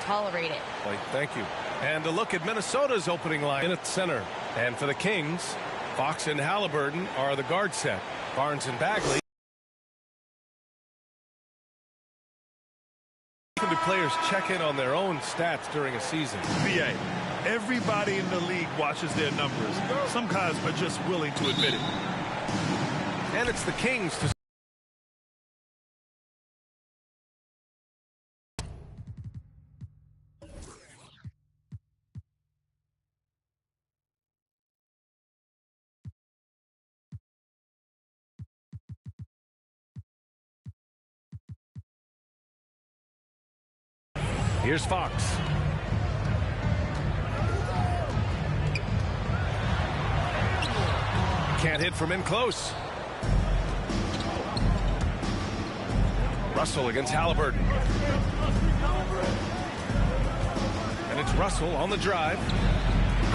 tolerate it. Thank you. And a look at Minnesota's opening line in at center. And for the Kings, Fox and Halliburton are the guard set. Barnes and Bagley. Do players check in on their own stats during a season? BA, everybody in the league watches their numbers. Some guys are just willing to admit it. And it's the Kings to Here's Fox. Can't hit from in close. Russell against Halliburton. And it's Russell on the drive.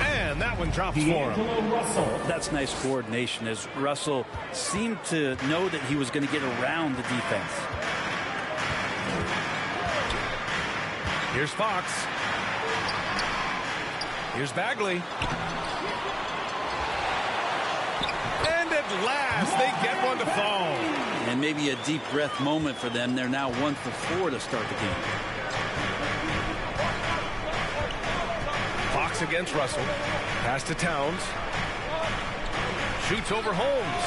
And that one drops for him. That's nice coordination as Russell seemed to know that he was going to get around the defense. Here's Fox. Here's Bagley. And at last, they get one to fall. And maybe a deep breath moment for them. They're now 1 for 4 to start the game. Fox against Russell. Pass to Towns. Shoots over Holmes.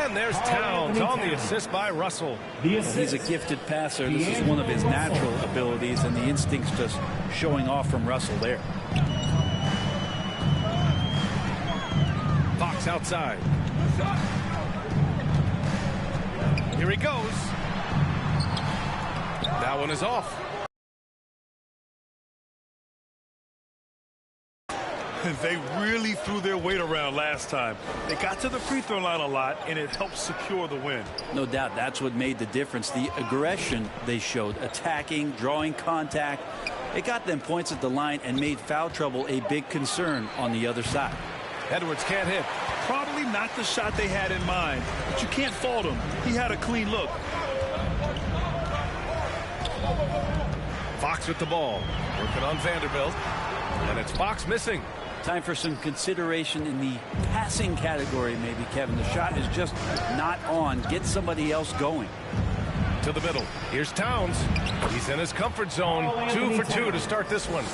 And there's Towns on the assist by Russell. He's a gifted passer. This is one of his natural abilities, and the instincts just showing off from Russell there. Fox outside. Here he goes. That one is off. They really threw their weight around last time. They got to the free throw line a lot, and it helped secure the win. No doubt that's what made the difference. The aggression they showed, attacking, drawing contact. It got them points at the line and made foul trouble a big concern on the other side. Edwards can't hit. Probably not the shot they had in mind, but you can't fault him. He had a clean look. Fox with the ball. Working on Vanderbilt. And it's Fox missing. Time for some consideration in the passing category, maybe, Kevin. The shot is just not on. Get somebody else going. To the middle. Here's Towns. He's in his comfort zone. 2 for 2 to start this one.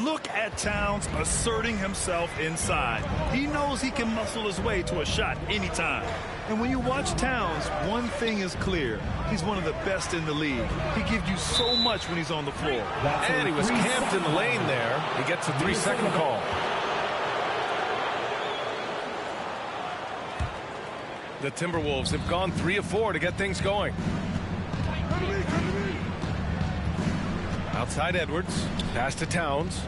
Look at Towns asserting himself inside. He knows he can muscle his way to a shot anytime. And when you watch Towns, one thing is clear. He's one of the best in the league. He gives you so much when he's on the floor. And he was camped in the lane there. He gets a 3-second call. The Timberwolves have gone 3 of 4 to get things going. Outside Edwards. Pass to Towns.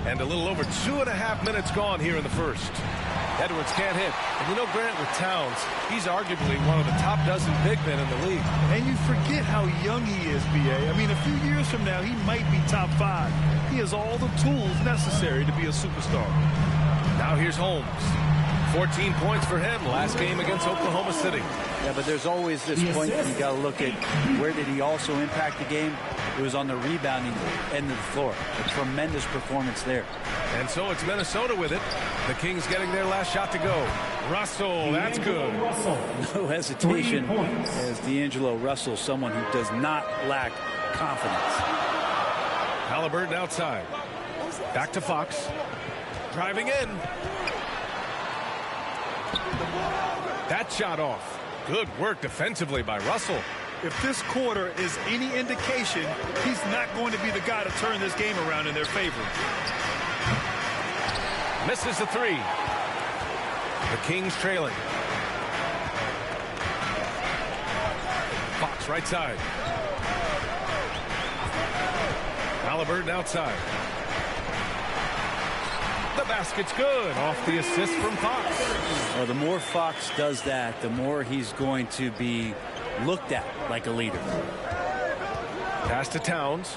And a little over 2.5 minutes gone here in the first. Edwards can't hit. And you know, Grant, with Towns, he's arguably one of the top dozen big men in the league. And you forget how young he is, B.A. I mean, a few years from now, he might be top 5. He has all the tools necessary to be a superstar. Now here's Holmes. 14 points for him last game against Oklahoma City. Yeah, but there's always this point you got to look at where did he also impact the game. It was on the rebounding end of the floor. A tremendous performance there. And so it's Minnesota with it. The Kings getting their last shot to go. Russell, that's good. No hesitation as D'Angelo Russell, someone who does not lack confidence. Halliburton outside. Back to Fox. Driving in. That shot off. Good work defensively by Russell. If this quarter is any indication, he's not going to be the guy to turn this game around in their favor. Misses the 3. The Kings trailing. Fox right side. Halliburton outside. The basket's good off the assist from Fox. Well, the more Fox does that, the more he's going to be looked at like a leader. Pass to Towns.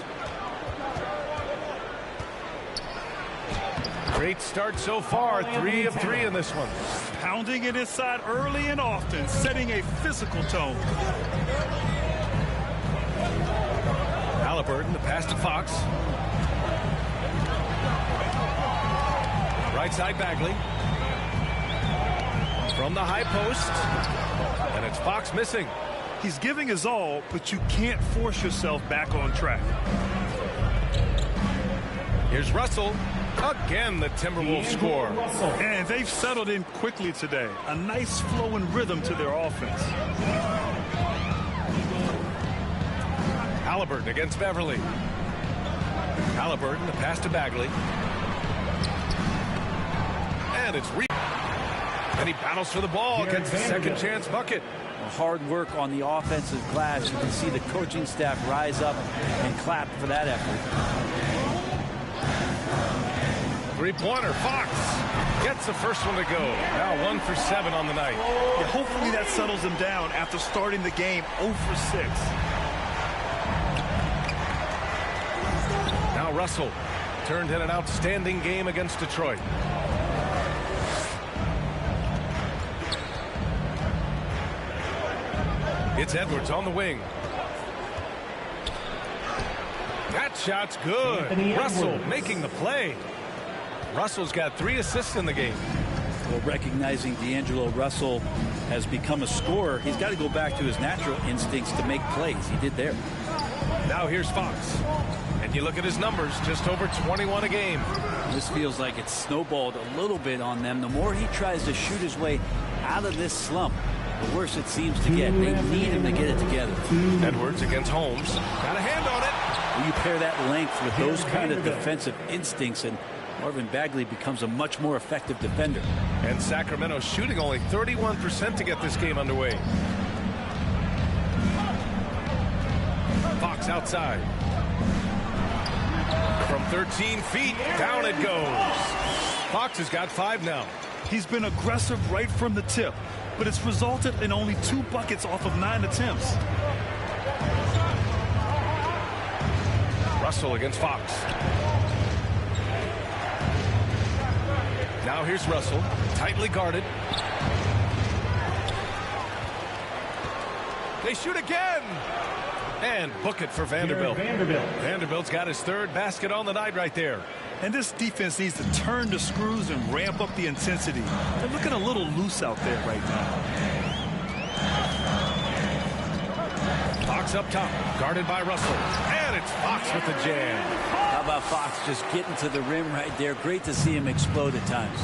Great start so far. 3 of 3 in this one. Pounding it inside early and often, setting a physical tone. Halliburton, the pass to Fox. Right side Bagley. From the high post. And it's Fox missing. He's giving his all, but you can't force yourself back on track. Here's Russell. Again, the Timberwolves score. And they've settled in quickly today. A nice flow and rhythm to their offense. Halliburton against Beverly. Halliburton, the pass to Bagley. And it's and he battles for the ball, gets the second chance bucket. Hard work on the offensive glass. You can see the coaching staff rise up and clap for that effort. Three-pointer, Fox gets the first one to go. Now 1 for 7 on the night. Yeah, hopefully that settles him down after starting the game 0 for 6. Now Russell turned in an outstanding game against Detroit. It's Edwards on the wing. That shot's good. Russell making the play. Russell's got 3 assists in the game. Well, recognizing D'Angelo Russell has become a scorer, he's got to go back to his natural instincts to make plays. He did there. Now here's Fox. And you look at his numbers, just over 21 a game. This feels like it's snowballed a little bit on them. The more he tries to shoot his way out of this slump, the worse it seems to get. They need him to get it together. Edwards against Holmes. Got a hand on it. When you pair that length with those kind of defensive instincts, and Marvin Bagley becomes a much more effective defender. And Sacramento shooting only 31% to get this game underway. Fox outside. From 13 feet, down it goes. Fox has got 5 now. He's been aggressive right from the tip, but it's resulted in only 2 buckets off of 9 attempts. Russell against Fox. Now here's Russell, tightly guarded. They shoot again. And book it for Vanderbilt. Vanderbilt's got his 3rd basket on the night right there. And this defense needs to turn the screws and ramp up the intensity. They're looking a little loose out there right now. Fox up top, guarded by Russell. And it's Fox with the jam. How about Fox just getting to the rim right there? Great to see him explode at times.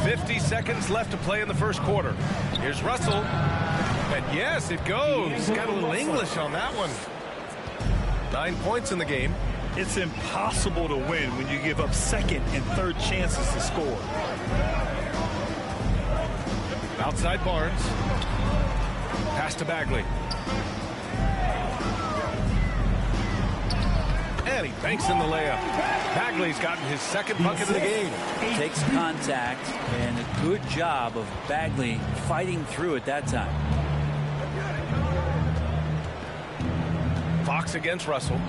50 seconds left to play in the first quarter. Here's Russell. And yes, it goes. Got a little English on that one. 9 points in the game. It's impossible to win when you give up 2nd and 3rd chances to score. Outside Barnes. Pass to Bagley. And he banks in the layup. Bagley's gotten his 2nd bucket of the game. Takes contact, and a good job of Bagley fighting through at that time. Fox against Russell.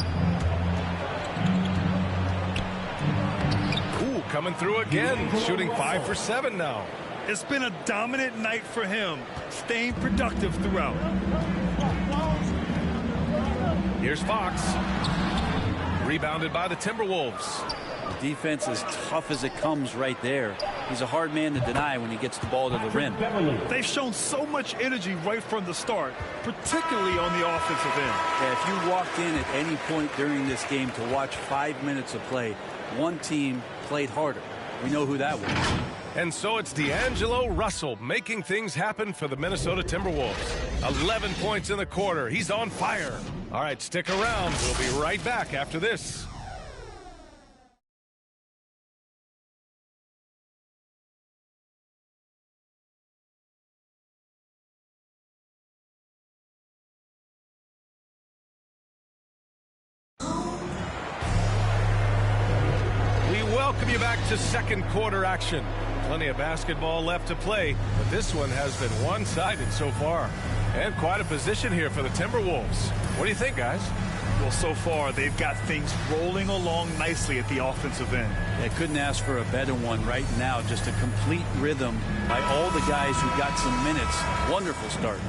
Ooh, coming through again. Shooting 5 for 7 now. It's been a dominant night for him, staying productive throughout. Here's Fox. Rebounded by the Timberwolves. The defense is tough as it comes right there. He's a hard man to deny when he gets the ball to the rim. They've shown so much energy right from the start, particularly on the offensive end. Yeah, if you walked in at any point during this game to watch 5 minutes of play, one team played harder. We know who that was. And so it's D'Angelo Russell making things happen for the Minnesota Timberwolves. 11 points in the quarter. He's on fire. All right, stick around. We'll be right back after this. We welcome you back to second quarter action. Plenty of basketball left to play, but this one has been one-sided so far. And quite a position here for the Timberwolves. What do you think, guys? Well, so far, they've got things rolling along nicely at the offensive end. They couldn't ask for a better one right now. Just a complete rhythm by all the guys who got some minutes. Wonderful start.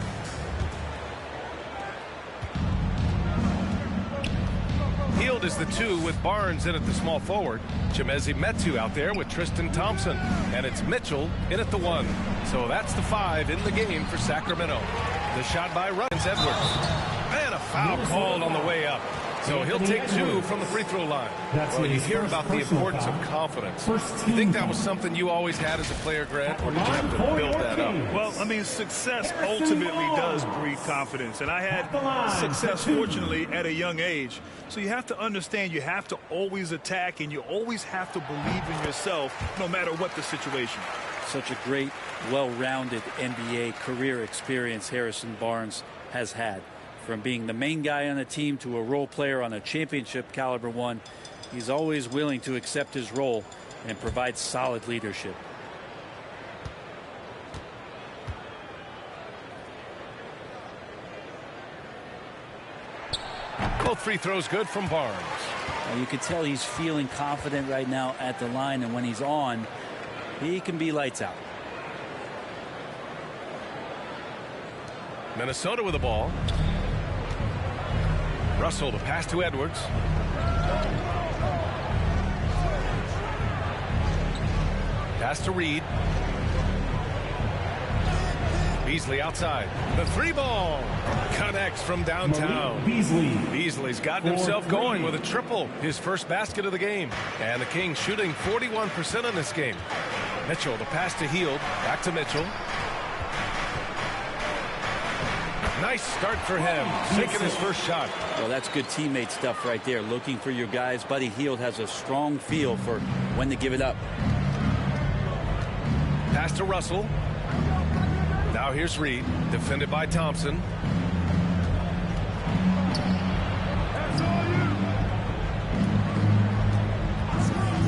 Hield is the 2 with Barnes in at the small forward. Chimezie Metu out there with Tristan Thompson. And it's Mitchell in at the 1. So that's the 5 in the game for Sacramento. The shot by Runs Edwards. And a foul called on the way up. So he'll take 2 from the free throw line. Well, you hear about the importance of confidence. You think that was something you always had as a player, Grant, or did you have to build that up? Well, I mean, success ultimately does breed confidence. And I had success, fortunately, at a young age. So you have to understand you have to always attack, and you always have to believe in yourself no matter what the situation. Such a great, well-rounded NBA career experience Harrison Barnes has had. From being the main guy on a team to a role player on a championship caliber one, he's always willing to accept his role and provide solid leadership. Both free throws good from Barnes. You can tell he's feeling confident right now at the line, and when he's on, he can be lights out. Minnesota with the ball. Russell to pass to Edwards. Pass to Reed. Beasley outside. The 3 ball connects from downtown. Beasley's gotten himself going with a triple, his first basket of the game. And the Kings shooting 41% in this game. Mitchell the pass to Hield. Back to Mitchell. Nice start for him, taking his first shot. Well, that's good teammate stuff right there. Looking for your guys. Buddy Hield has a strong feel for when to give it up. Pass to Russell. Now here's Reed, defended by Thompson.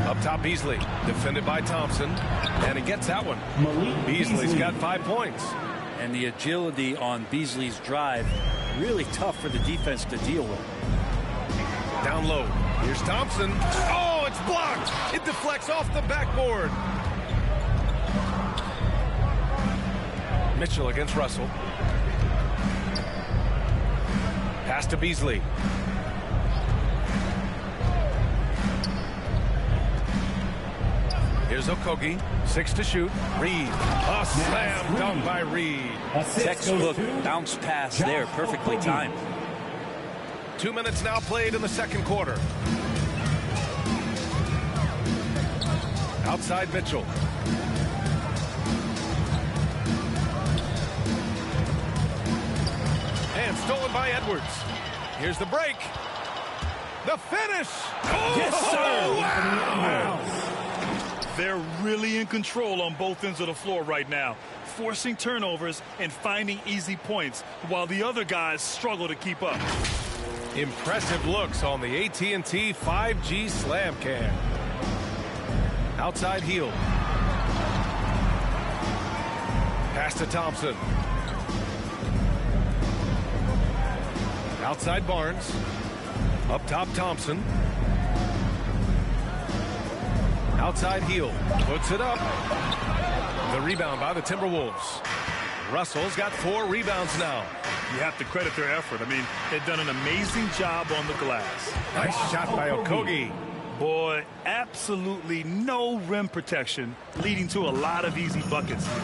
Up top, Beasley, defended by Thompson. And he gets that one. Beasley's got 5 points. And the agility on Beasley's drive, really tough for the defense to deal with. Down low. Here's Thompson. Oh, it's blocked. It deflects off the backboard. Mitchell against Russell. Pass to Beasley. Here's Okogie. 6 to shoot. Reed. A slam dunk by Reed. Textbook bounce pass there. Perfectly timed. 2 minutes now played in the second quarter. Outside Mitchell. And stolen by Edwards. Here's the break. The finish. Oh, yes, sir. Wow. They're really in control on both ends of the floor right now, forcing turnovers and finding easy points while the other guys struggle to keep up. Impressive looks on the AT&T 5G Slam Cam. Outside Hield. Pass to Thompson. Outside Barnes. Up top Thompson. Outside Hield. Puts it up. The rebound by the Timberwolves. Russell's got 4 rebounds now. You have to credit their effort. I mean, they've done an amazing job on the glass. Nice shot by Okogie. Boy, absolutely no rim protection, leading to a lot of easy buckets here.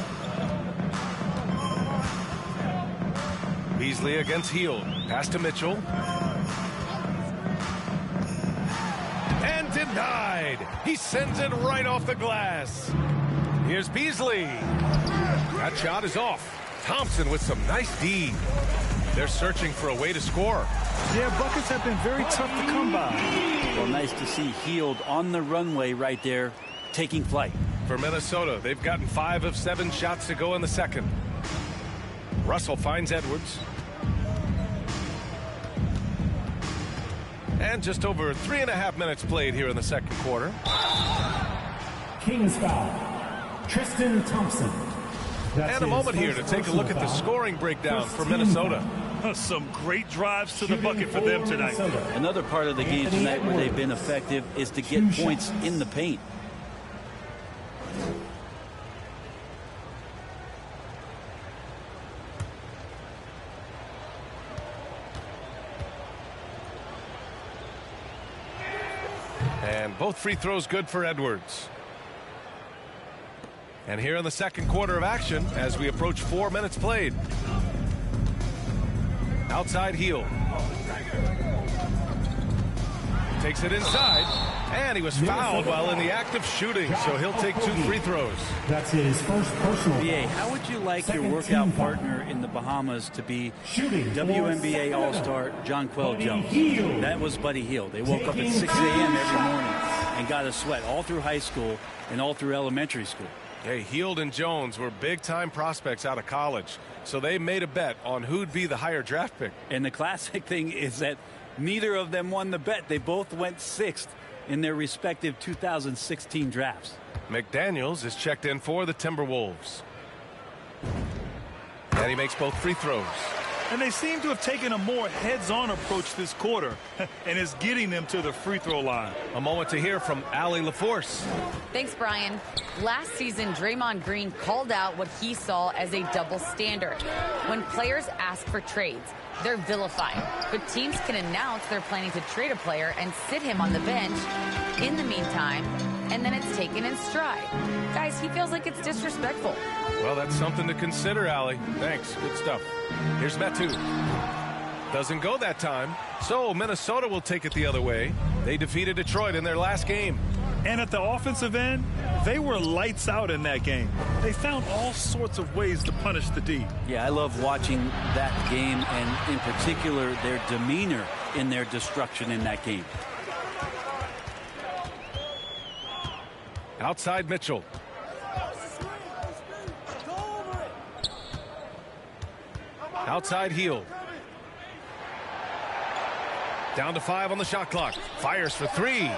Beasley against Hield. Pass to Mitchell. And denied. He sends it right off the glass. Here's Beasley. That shot is off. Thompson with some nice D. They're searching for a way to score. Yeah, buckets have been very tough to come by. Well, nice to see Hield on the runway right there, taking flight. For Minnesota, they've gotten 5 of 7 shots to go in the second. Russell finds Edwards. And just over 3.5 minutes played here in the second quarter. Kings foul. Tristan Thompson. And a moment here to take a look at the scoring breakdown for Minnesota. Some great drives to the bucket for them tonight. Another part of the game tonight where they've been effective is to get points in the paint. And both free throws good for Edwards. And here in the second quarter of action as we approach 4 minutes played. Outside heel. Takes it inside. And he was fouled while in the act of shooting, so he'll take 2 free throws. That's his first personal. BA, how would you like your workout partner in the Bahamas to be WNBA All-Star Jonquel Jones? That was Buddy Hield. They woke up at 6 a.m. every morning and got a sweat all through high school and all through elementary school. Hey, Hield and Jones were big-time prospects out of college, so they made a bet on who'd be the higher draft pick. And the classic thing is that neither of them won the bet. They both went 6th in their respective 2016 drafts. McDaniels is checked in for the Timberwolves. And he makes both free throws. And they seem to have taken a more heads-on approach this quarter, and it's getting them to the free throw line. A moment to hear from Allie LaForce. Thanks, Brian. Last season, Draymond Green called out what he saw as a double standard. When players ask for trades, they're vilified, but teams can announce they're planning to trade a player and sit him on the bench in the meantime, and then it's taken in stride. Guys, he feels like it's disrespectful. Well, that's something to consider, Allie. Thanks. Good stuff. Here's Metu. Doesn't go that time, so Minnesota will take it the other way. They defeated Detroit in their last game. And at the offensive end, they were lights out in that game. They found all sorts of ways to punish the D. Yeah, I love watching that game, and in particular, their demeanor in their destruction in that game. Outside Mitchell. Outside Hield. Down to 5 on the shot clock. Fires for 3.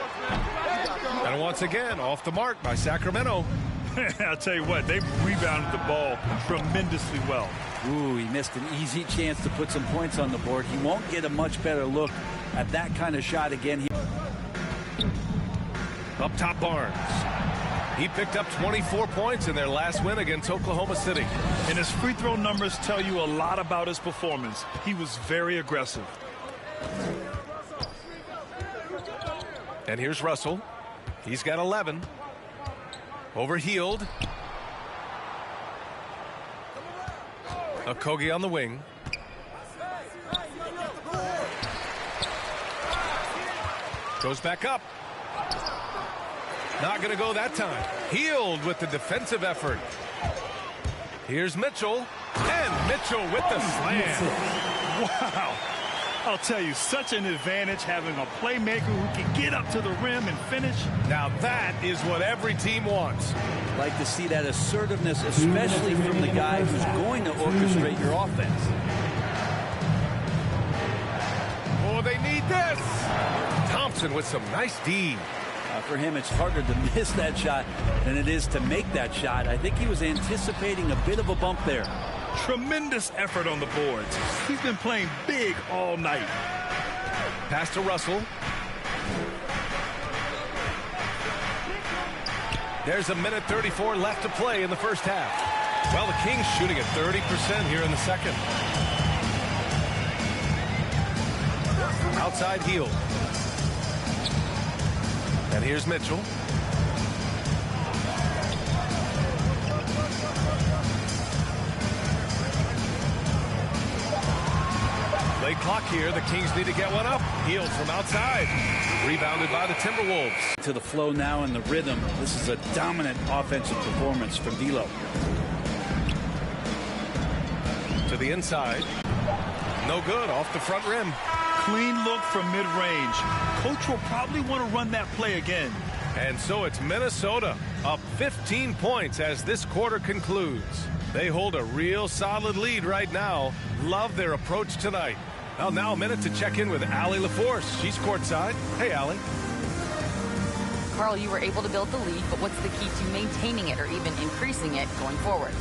And once again, off the mark by Sacramento. I'll tell you what, they rebounded the ball tremendously well. Ooh, he missed an easy chance to put some points on the board. He won't get a much better look at that kind of shot again. Up top, Barnes. He picked up 24 points in their last win against Oklahoma City. And his free throw numbers tell you a lot about his performance. He was very aggressive. And here's Russell. He's got 11. Over Hield. Okogie on the wing. Goes back up. Not going to go that time. Hield with the defensive effort. Here's Mitchell. And Mitchell with the slam. Wow. I'll tell you, such an advantage having a playmaker who can get up to the rim and finish. Now that is what every team wants. Like to see that assertiveness, especially from the guy who's going to orchestrate your offense. Oh, they need this. Thompson with some nice D. For him, it's harder to miss that shot than it is to make that shot. I think he was anticipating a bit of a bump there. Tremendous effort on the boards. He's been playing big all night. Pass to Russell. There's a minute 34 left to play in the first half. Well, the Kings shooting at 30% here in the second. Outside Hield. And here's Mitchell. Late clock here. The Kings need to get one up. Hield from outside. Rebounded by the Timberwolves. To the flow now and the rhythm. This is a dominant offensive performance from D'Lo. To the inside. No good. Off the front rim. Clean look from mid-range. Coach will probably want to run that play again. And so it's Minnesota up 15 points as this quarter concludes. They hold a real solid lead right now. Love their approach tonight. Well, now a minute to check in with Allie LaForce. She's courtside. Hey, Allie. Carl, you were able to build the lead, but what's the key to maintaining it or even increasing it going forward?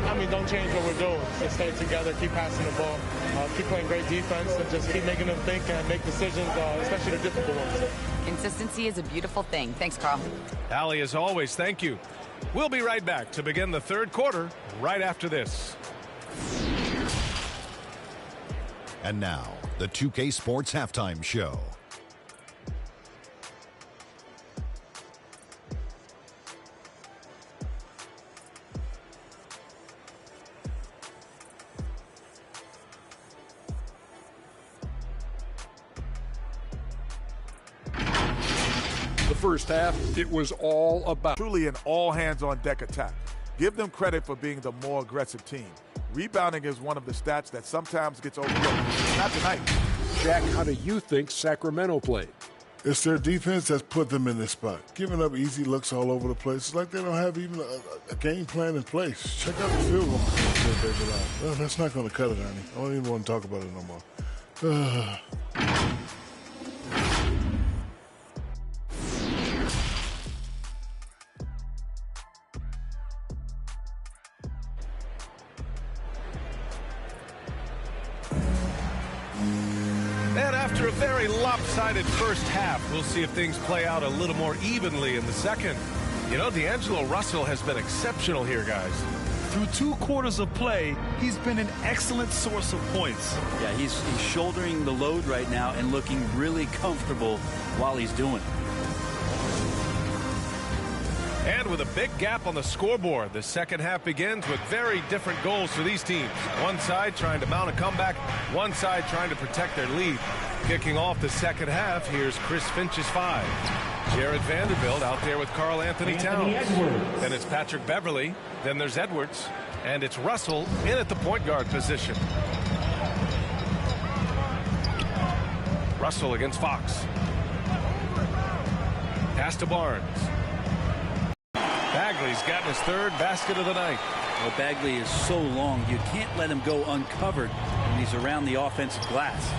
I mean, don't change what we're doing. Just stay together, keep passing the ball, keep playing great defense, and just keep making them think and make decisions, especially the difficult ones. Consistency is a beautiful thing. Thanks, Carl. Allie, as always, thank you. We'll be right back to begin the third quarter right after this. And now, the 2K Sports Halftime Show. first half, it was all about. Truly an all-hands-on-deck attack. Give them credit for being the more aggressive team. Rebounding is one of the stats that sometimes gets overlooked. Not tonight. Jack, how do you think Sacramento played? It's their defense that's put them in this spot. Giving up easy looks all over the place. It's like they don't have even a game plan in place. Check out the field goal. Well, that's not going to cut it, honey. I don't even want to talk about it no more. And after a very lopsided first half, we'll see if things play out a little more evenly in the second. You know, D'Angelo Russell has been exceptional here, guys. Through 2 quarters of play, he's been an excellent source of points. Yeah, he's shouldering the load right now and looking really comfortable while he's doing it. And with a big gap on the scoreboard, the second half begins with very different goals for these teams. One side trying to mount a comeback, one side trying to protect their lead. Kicking off the second half, here's Chris Finch's 5. Jared Vanderbilt out there with Karl Anthony Towns. Then it's Patrick Beverley. Then there's Edwards. And it's Russell in at the point guard position. Russell against Fox. Pass to Barnes. Bagley's gotten his 3rd basket of the night. Well, Bagley is so long, you can't let him go uncovered when he's around the offensive glass.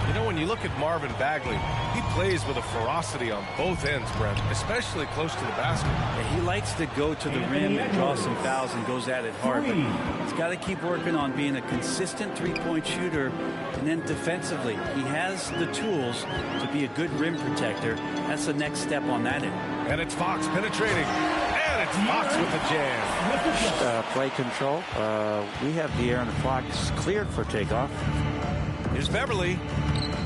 You know, when you look at Marvin Bagley, he plays with a ferocity on both ends, Brent, especially close to the basket. Yeah, he likes to go to the rim and draw some fouls and goes at it hard, but he's got to keep working on being a consistent three-point shooter. And then defensively, he has the tools to be a good rim protector. That's the next step on that end. And it's Fox penetrating. And it's Fox with the jam. Play control. We have De'Aaron Fox cleared for takeoff. Here's Beverly.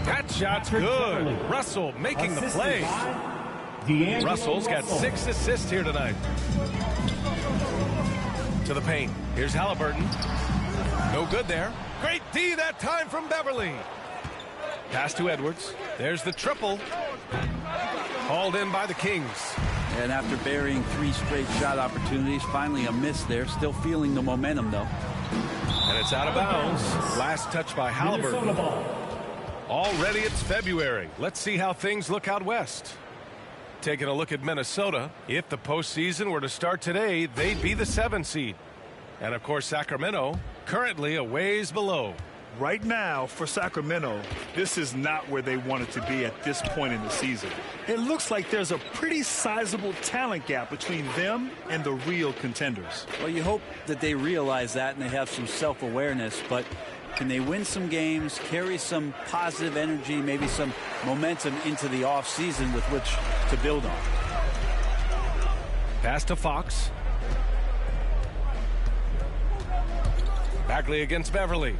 That shot's good. Russell making the play. Russell's got 6 assists here tonight. To the paint. Here's Halliburton. No good there. Great D that time from Beverly. Pass to Edwards. There's the triple. Hauled in by the Kings. And after burying 3 straight shot opportunities, finally a miss there. Still feeling the momentum, though. And it's out of bounds. Last touch by Halliburton. Already it's February. Let's see how things look out west. Taking a look at Minnesota. If the postseason were to start today, they'd be the 7 seed. And, of course, Sacramento, currently a ways below. Right now, for Sacramento, this is not where they wanted to be at this point in the season. It looks like there's a pretty sizable talent gap between them and the real contenders. Well, you hope that they realize that and they have some self-awareness, but can they win some games, carry some positive energy, maybe some momentum into the offseason with which to build on? Pass to Fox. Bagley against Beverly.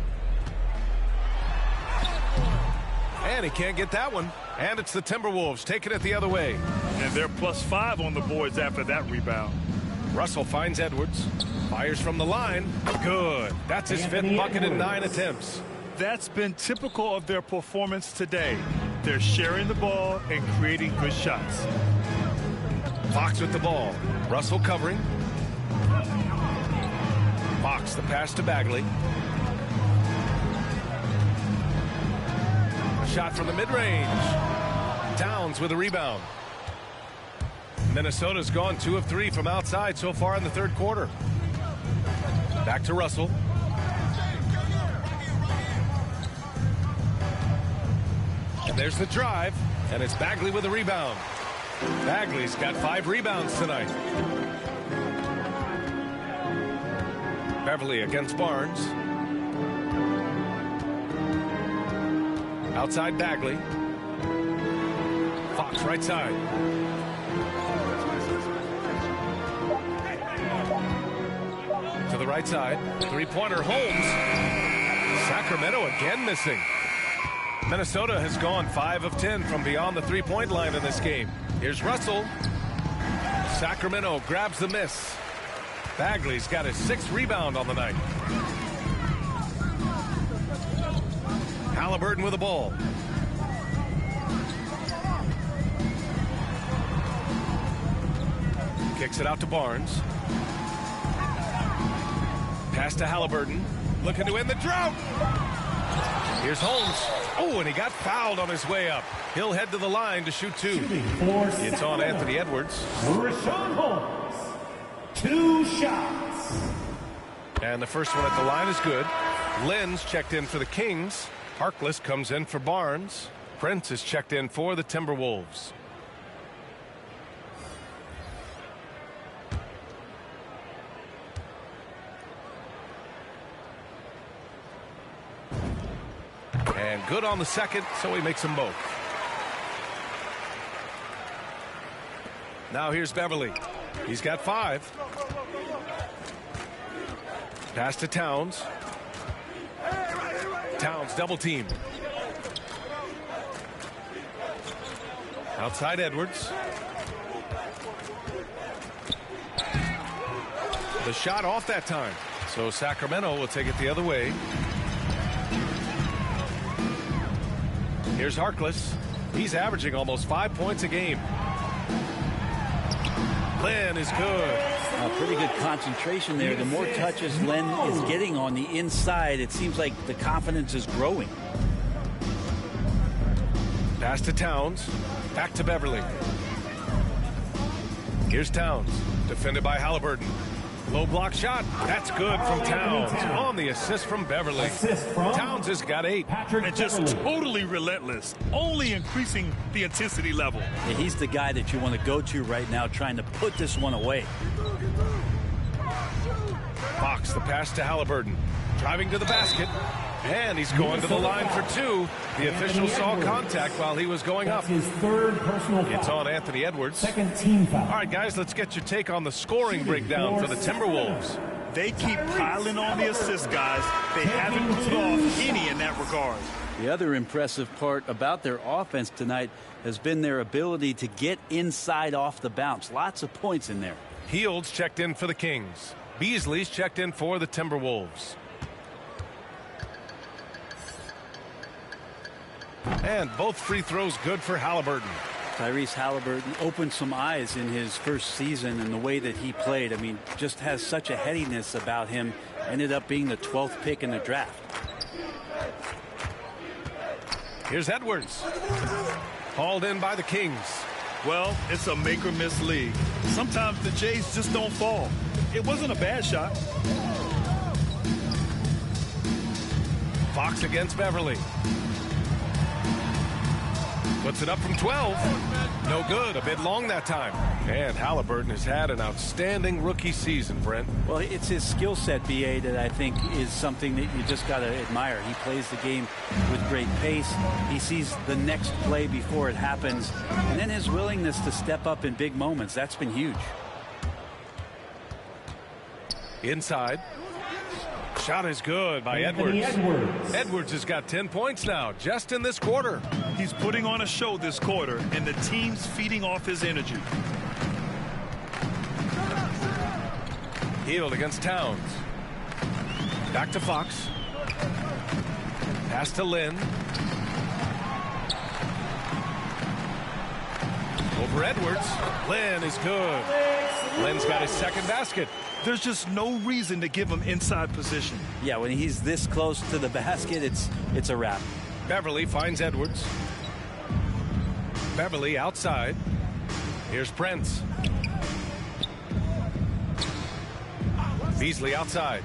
And he can't get that one. And it's the Timberwolves taking it the other way. And they're +5 on the boards after that rebound. Russell finds Edwards. Fires from the line. Good. That's his 5th bucket in 9 attempts. That's been typical of their performance today. They're sharing the ball and creating good shots. Fox with the ball. Russell covering. Fox the pass to Bagley. Shot from the mid-range. Towns with a rebound. Minnesota's gone 2 of 3 from outside so far in the 3rd quarter. Back to Russell. And there's the drive, and it's Bagley with a rebound. Bagley's got 5 rebounds tonight. Beverly against Barnes. Outside Bagley. Fox right side. To the right side. 3-pointer Holmes. Sacramento again missing. Minnesota has gone 5 of 10 from beyond the 3-point line in this game. Here's Russell. Sacramento grabs the miss. Bagley's got his 6th rebound on the night. Halliburton with the ball. Kicks it out to Barnes. Pass to Halliburton. Looking to end the drought. Here's Holmes. Oh, and he got fouled on his way up. He'll head to the line to shoot two. It's on Anthony Edwards. Rashawn Holmes. 2 shots. And the first one at the line is good. Lenz checked in for the Kings. Harkless comes in for Barnes. Prince is checked in for the Timberwolves. And good on the second, so he makes them both. Now here's Beverly. He's got 5. Pass to Towns. Towns double team. Outside Edwards. The shot off that time. So Sacramento will take it the other way. Here's Harkless. He's averaging almost 5 points a game. Len is good. Pretty good concentration there. The more touches Len is getting on the inside, it seems like the confidence is growing. Pass to Towns. Back to Beverly. Here's Towns. Defended by Halliburton. Low block shot. That's good from Towns. On the assist from Beverly. Towns has got 8. And just totally relentless. Only increasing the intensity level. Yeah, he's the guy that you want to go to right now, trying to put this one away. Fox the pass to Halliburton. Driving to the basket. And he's going to the line for 2. The official saw contact while he was going up. His 3rd personal foul. It's on Anthony Edwards. 2nd team foul. All right, guys, let's get your take on the scoring breakdown for the Timberwolves. They keep piling on the assists, guys. They haven't pulled off any in that regard. The other impressive part about their offense tonight has been their ability to get inside off the bounce. Lots of points in there. Heald's checked in for the Kings. Beasley's checked in for the Timberwolves. And both free throws good for Halliburton. Tyrese Halliburton opened some eyes in his first season and the way that he played. I mean, just has such a headiness about him. Ended up being the 12th pick in the draft. Here's Edwards. Hauled in by the Kings. Well, it's a make or miss league. Sometimes the Jays just don't fall. It wasn't a bad shot. Fox against Beverly. Puts it up from 12. No good. A bit long that time. And Halliburton has had an outstanding rookie season, Brent. Well, it's his skill set, B.A., that I think is something that you just got to admire. He plays the game with great pace. He sees the next play before it happens. And then his willingness to step up in big moments. That's been huge. Inside. Shot is good by Edwards. Edwards has got 10 points now just in this quarter. He's putting on a show this quarter, and the team's feeding off his energy. Hield against Towns. Back to Fox. Pass to Lynn. Over Edwards. Lynn is good. Lynn's got his 2nd basket. There's just no reason to give him inside position. Yeah, when he's this close to the basket, it's a wrap. Beverly finds Edwards. Beverly outside. Here's Prince. Beasley outside.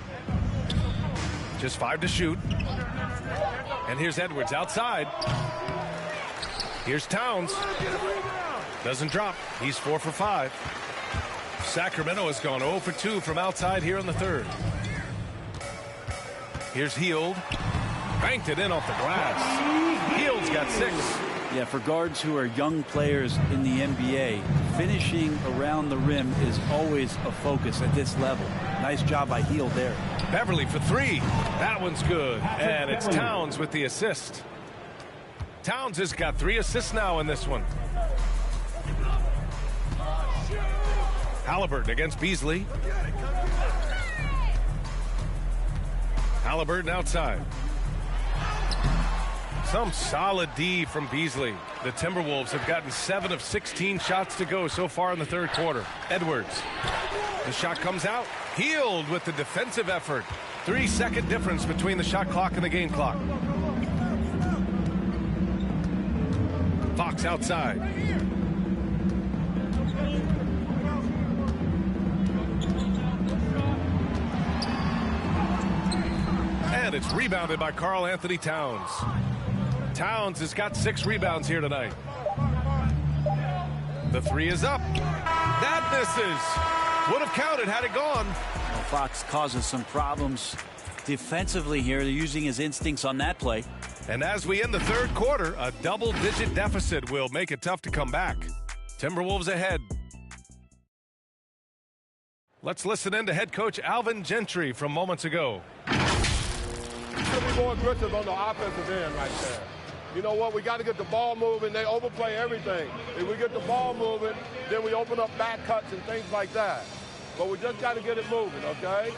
Just 5 to shoot. And here's Edwards outside. Here's Towns. Doesn't drop. He's 4 for 5. Sacramento has gone 0 for 2 from outside here in the 3rd. Here's Hield. Banked it in off the glass. Hield's got 6. Yeah, for guards who are young players in the NBA, finishing around the rim is always a focus at this level. Nice job by Hield there. Beverly for 3. That one's good. And it's Towns with the assist. Towns has got 3 assists now in this one. Halliburton against Beasley. Halliburton outside. Some solid D from Beasley. The Timberwolves have gotten 7 of 16 shots to go so far in the third quarter. Edwards. The shot comes out. Hield with the defensive effort. 3-second difference between the shot clock and the game clock. Fox outside. And it's rebounded by Karl Anthony Towns. Towns has got 6 rebounds here tonight. The 3 is up. That misses. Would have counted had it gone. Well, Fox causes some problems defensively here. They're using his instincts on that play. And as we end the third quarter, a double-digit deficit will make it tough to come back. Timberwolves ahead. Let's listen in to head coach Alvin Gentry from moments ago. To be more aggressive on the offensive end right there. You know what? We got to get the ball moving. They overplay everything. If we get the ball moving, then we open up back cuts and things like that. But we just got to get it moving, okay?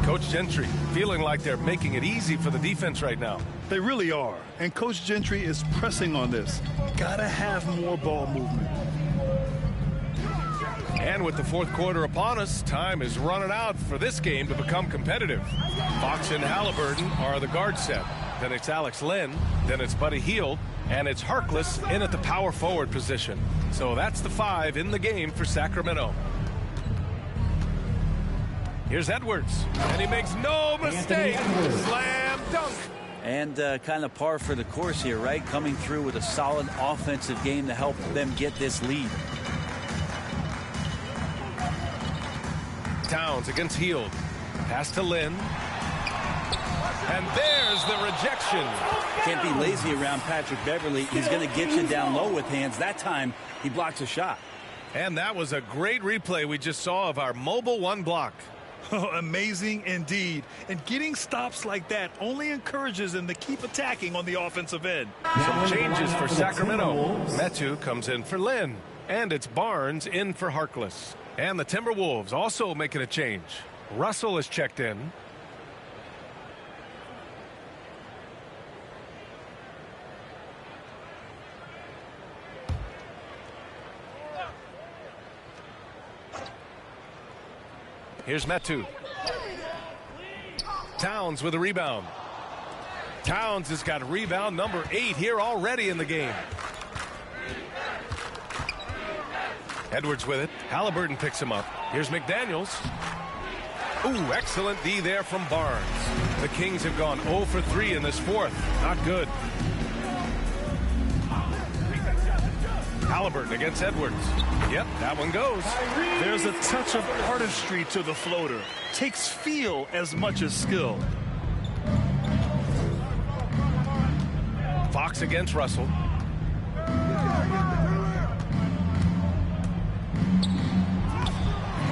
Coach Gentry feeling like they're making it easy for the defense right now. They really are. And Coach Gentry is pressing on this. Got to have more ball movement. And with the fourth quarter upon us, time is running out for this game to become competitive. Fox and Halliburton are the guard set. Then it's Alex Len. Then it's Buddy Hield. And it's Harkless in at the power forward position. So that's the 5 in the game for Sacramento. Here's Edwards. And he makes no mistake. Slam dunk. And kind of par for the course here, right? Coming through with a solid offensive game to help them get this lead. Towns against Hield. Pass to Lynn. And there's the rejection. Can't be lazy around Patrick Beverly. He's going to get you down low with hands. That time, he blocks a shot. And that was a great replay we just saw of our mobile 1 block. Oh, amazing indeed. And getting stops like that only encourages them to keep attacking on the offensive end. Some changes for Sacramento. Metu comes in for Lynn. And it's Barnes in for Harkless. And the Timberwolves also making a change. Russell is checked in. Here's Metu. Towns with a rebound. Towns has got rebound number 8 here already in the game. Edwards with it. Halliburton picks him up. Here's McDaniels. Ooh, excellent D there from Barnes. The Kings have gone 0 for 3 in this fourth. Not good. Halliburton against Edwards. Yep, that one goes. There's a touch of artistry to the floater. Takes feel as much as skill. Fox against Russell.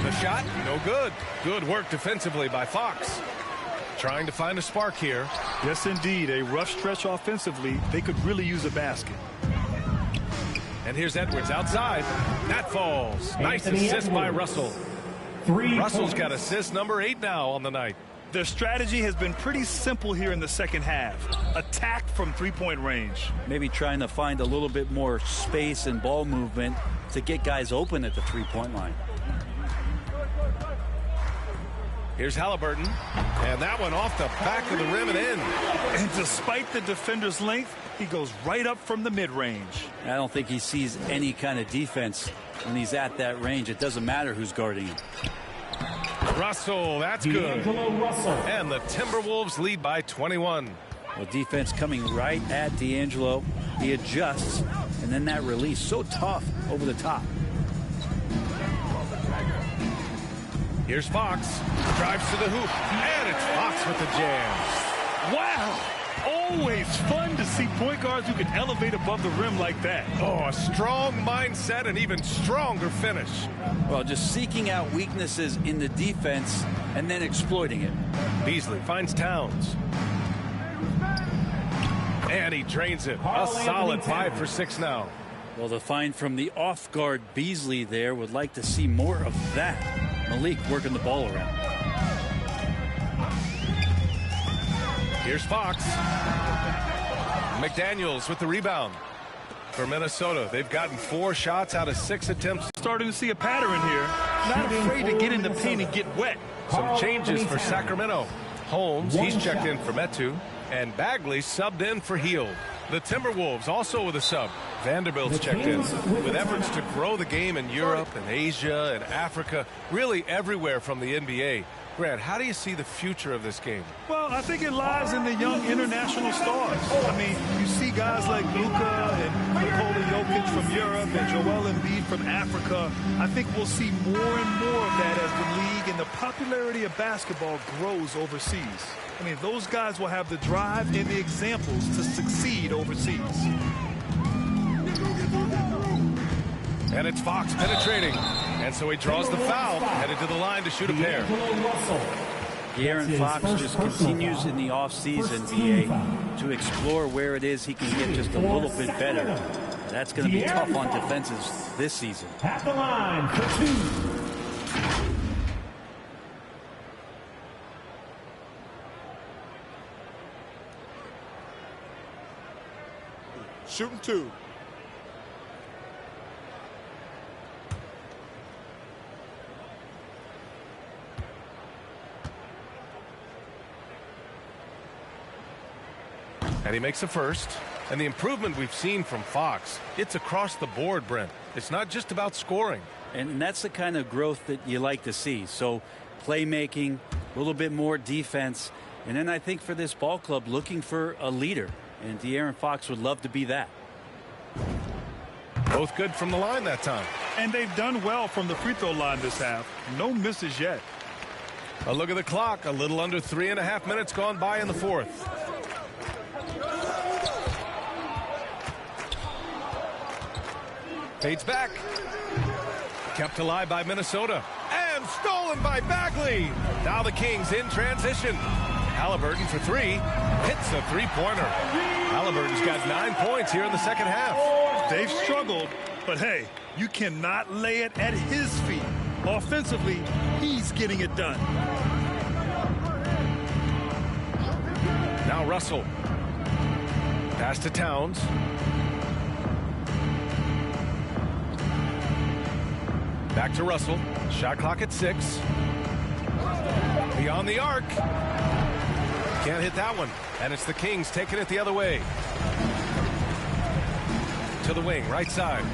The shot, no good. Good work defensively by Fox. Trying to find a spark here. Yes, indeed. A rough stretch offensively. They could really use a basket. And here's Edwards outside. That falls. Nice assist by Russell. Russell's got assist number 8 now on the night. Their strategy has been pretty simple here in the second half. Attack from three-point range. Maybe trying to find a little bit more space and ball movement to get guys open at the three-point line. Here's Halliburton. And that one off the back of the rim and in. And despite the defender's length, he goes right up from the mid-range. I don't think he sees any kind of defense when he's at that range. It doesn't matter who's guarding him. Russell, that's good. And the Timberwolves lead by 21. Well, defense coming right at D'Angelo. He adjusts, and then that release so tough over the top. Here's Fox. Drives to the hoop. And it's Fox with the jam. Wow. Always fun to see point guards who can elevate above the rim like that. Oh, a strong mindset and even stronger finish. Well, just seeking out weaknesses in the defense and then exploiting it. Beasley finds Towns. And he drains it. A solid 5 for 6 now. Well, the find from the off-guard Beasley there. Would like to see more of that. Malik working the ball around. Here's Fox. McDaniels with the rebound. For Minnesota, they've gotten 4 shots out of 6 attempts. Starting to see a pattern here. Not afraid to get in the paint and get wet. Some changes for Sacramento. Holmes, he's checked in for Metu. And Bagley subbed in for Hield. The Timberwolves also with a sub. Vanderbilt's checked in. With efforts to grow the game in Europe and Asia and Africa, really everywhere from the NBA. Grant, how do you see the future of this game? Well, I think it lies in the young international stars. I mean, you see guys like Luka and Nikola Jokic from Europe and Joel Embiid from Africa. I think we'll see more and more of that as the league and the popularity of basketball grows overseas. I mean, those guys will have the drive and the examples to succeed overseas. And it's Fox penetrating. And so he draws the foul, headed to the line to shoot a pair. De'Aaron Fox just continues in the offseason, BA, to explore where it is he can get just a little bit better. And that's going to be tough on defenses this season. At the line for 2. Shooting 2. And he makes a first. And the improvement we've seen from Fox, it's across the board, Brent. It's not just about scoring. And that's the kind of growth that you like to see. So playmaking, a little bit more defense. And then I think for this ball club, looking for a leader. And De'Aaron Fox would love to be that. Both good from the line that time. And they've done well from the free throw line this half. No misses yet. A look at the clock. A little under 3.5 minutes gone by in the fourth. Fades back. Kept alive by Minnesota. And stolen by Bagley. Now the Kings in transition. Halliburton for 3. Hits a three-pointer. Halliburton's got 9 points here in the second half. They've struggled, but hey, you cannot lay it at his feet. Offensively, he's getting it done. Now Russell. Pass to Towns. Back to Russell. Shot clock at 6. Beyond the arc. Can't hit that one. And it's the Kings taking it the other way. To the wing, right side.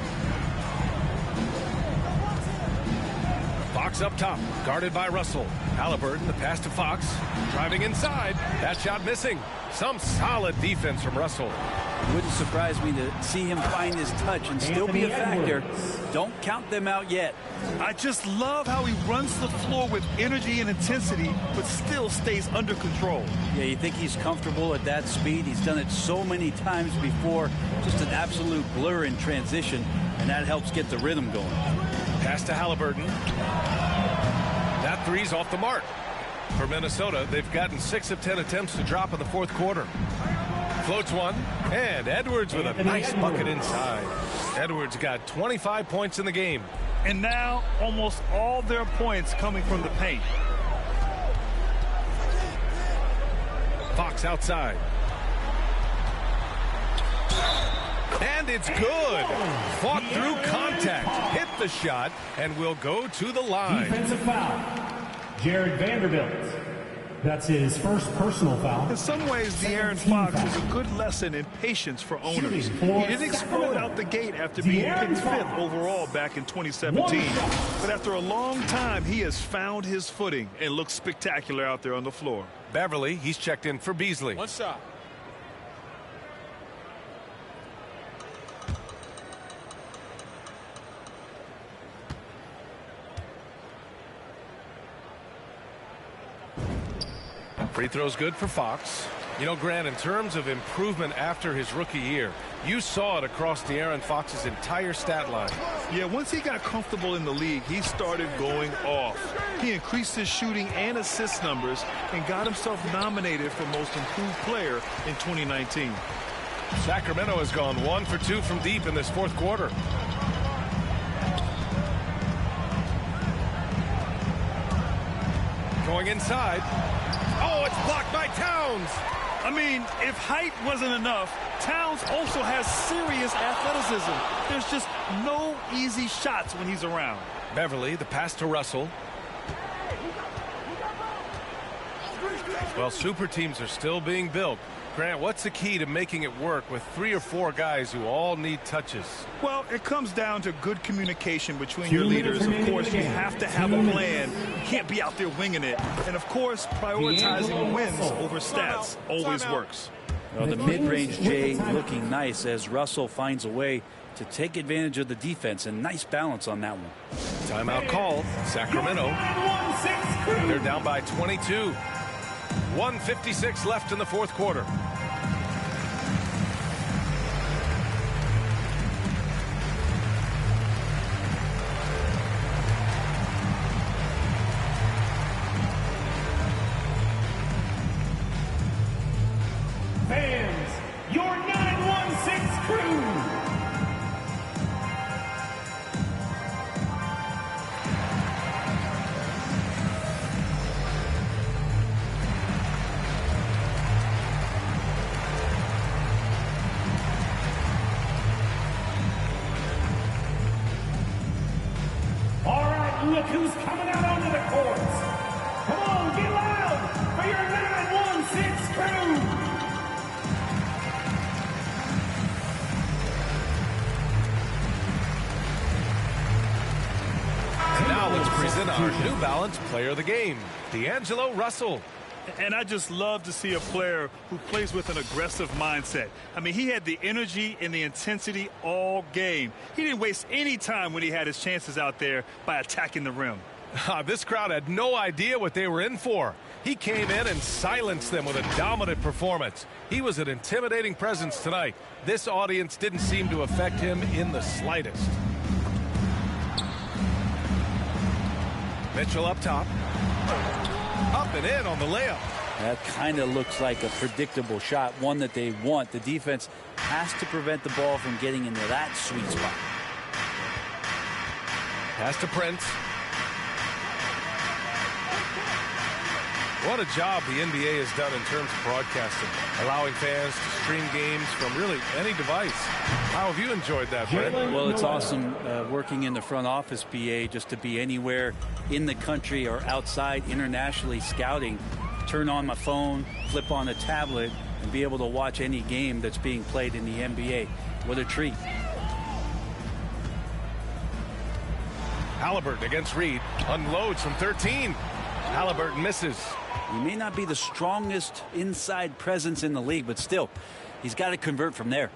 Fox up top, guarded by Russell. Halliburton, the pass to Fox. Driving inside. That shot missing. Some solid defense from Russell. It wouldn't surprise me to see him find his touch and still be a factor. Don't count them out yet. I just love how he runs the floor with energy and intensity, but still stays under control. Yeah, you think he's comfortable at that speed. He's done it so many times before. Just an absolute blur in transition, and that helps get the rhythm going. Pass to Halliburton. That three's off the mark. For Minnesota, they've gotten 6 of 10 attempts to drop in the fourth quarter. Floats one, and Edwards with a nice bucket inside. Edwards got 25 points in the game. And now almost all their points coming from the paint. Fox outside. And it's good. Fought through contact, hit the shot, and will go to the line. Defensive foul. Jared Vanderbilt. That's his first personal foul. In some ways, De'Aaron Fox is a good lesson in patience for owners. He didn't explode out the gate after being picked 5th overall back in 2017. But after a long time, he has found his footing and looks spectacular out there on the floor. Beverly, he's checked in for Beasley. One shot. Free throw's good for Fox. You know, Grant, in terms of improvement after his rookie year, you saw it across De'Aaron Fox's entire stat line. Yeah, once he got comfortable in the league, he started going off. He increased his shooting and assist numbers and got himself nominated for Most Improved Player in 2019. Sacramento has gone 1 for 2 from deep in this fourth quarter. Going inside. Oh, it's blocked by Towns. I mean, if height wasn't enough, Towns also has serious athleticism. There's just no easy shots when he's around. Beverly, the pass to Russell. Well, super teams are still being built. Grant, what's the key to making it work with 3 or 4 guys who all need touches? Well, it comes down to good communication between your leaders. Of course, you have to have a plan. You can't be out there winging it. And, of course, prioritizing wins over stats always works. Well, the mid-range Jay looking nice as Russell finds a way to take advantage of the defense, and nice balance on that one. Timeout call, Sacramento. They're down by 22. 1:56 left in the fourth quarter. Fans, your 916 crew. All right, look who's coming out onto the courts. Come on, get loud for your 916 crew. Now let's present our New Balance Player of the Game, D'Angelo Russell. And I just love to see a player who plays with an aggressive mindset. I mean, he had the energy and the intensity all game. He didn't waste any time when he had his chances out there by attacking the rim. This crowd had no idea what they were in for. He came in and silenced them with a dominant performance. He was an intimidating presence tonight. This audience didn't seem to affect him in the slightest. Mitchell up top. Up and in on the layup. That kind of looks like a predictable shot, one that they want. The defense has to prevent the ball from getting into that sweet spot. Pass to Prince. What a job the NBA has done in terms of broadcasting, allowing fans to stream games from really any device. How have you enjoyed that, Brent? Well, it's awesome working in the front office, BA, just to be anywhere in the country or outside internationally scouting. Turn on my phone, flip on a tablet, and be able to watch any game that's being played in the NBA. What a treat. Halliburton against Reed. Unloads from 13. Halliburton misses. He may not be the strongest inside presence in the league, but still, he's got to convert from there.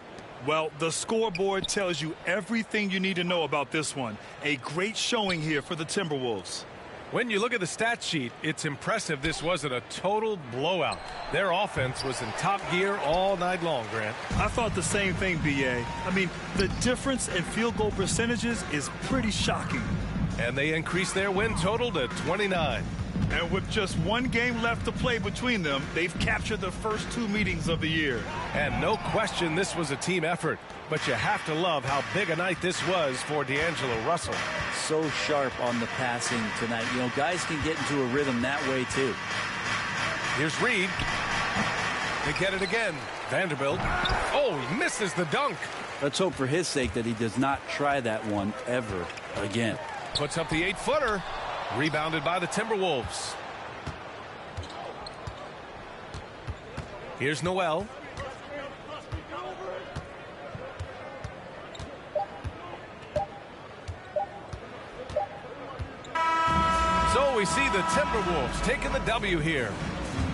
Well, the scoreboard tells you everything you need to know about this one. A great showing here for the Timberwolves. When you look at the stat sheet, it's impressive this wasn't a total blowout. Their offense was in top gear all night long, Grant. I thought the same thing, B.A. I mean, the difference in field goal percentages is pretty shocking. And they increased their win total to 29. And with just one game left to play between them, they've captured the first 2 meetings of the year. And no question this was a team effort. But you have to love how big a night this was for D'Angelo Russell. So sharp on the passing tonight. You know, guys can get into a rhythm that way, too. Here's Reed. They get it again. Vanderbilt. Oh, he misses the dunk. Let's hope for his sake that he does not try that one ever again. Puts up the 8-footer. Rebounded by the Timberwolves. Here's Noel. So we see the Timberwolves taking the W here.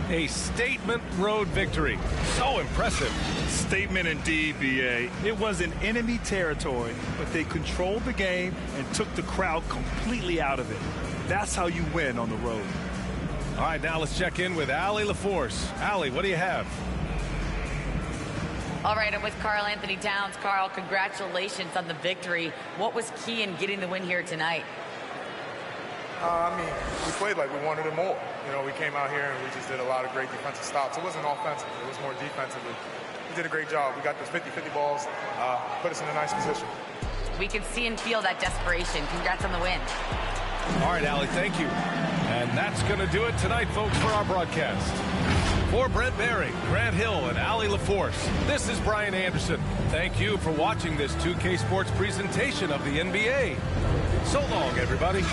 A statement road victory. So impressive. Statement indeed, B.A. It was in enemy territory, but they controlled the game and took the crowd completely out of it. That's how you win on the road. All right, now let's check in with Allie LaForce. Allie, what do you have? All right, I'm with Karl Anthony Towns. Karl, congratulations on the victory. What was key in getting the win here tonight? I mean, we played like we wanted it more. You know, we came out here and we just did a lot of great defensive stops. It wasn't offensive. It was more defensively. We did a great job. We got those 50-50 balls, put us in a nice position. We can see and feel that desperation. Congrats on the win. All right, Allie, thank you. And that's going to do it tonight, folks, for our broadcast. For Brent Barry, Grant Hill, and Allie LaForce, this is Brian Anderson. Thank you for watching this 2K Sports presentation of the NBA. So long, everybody.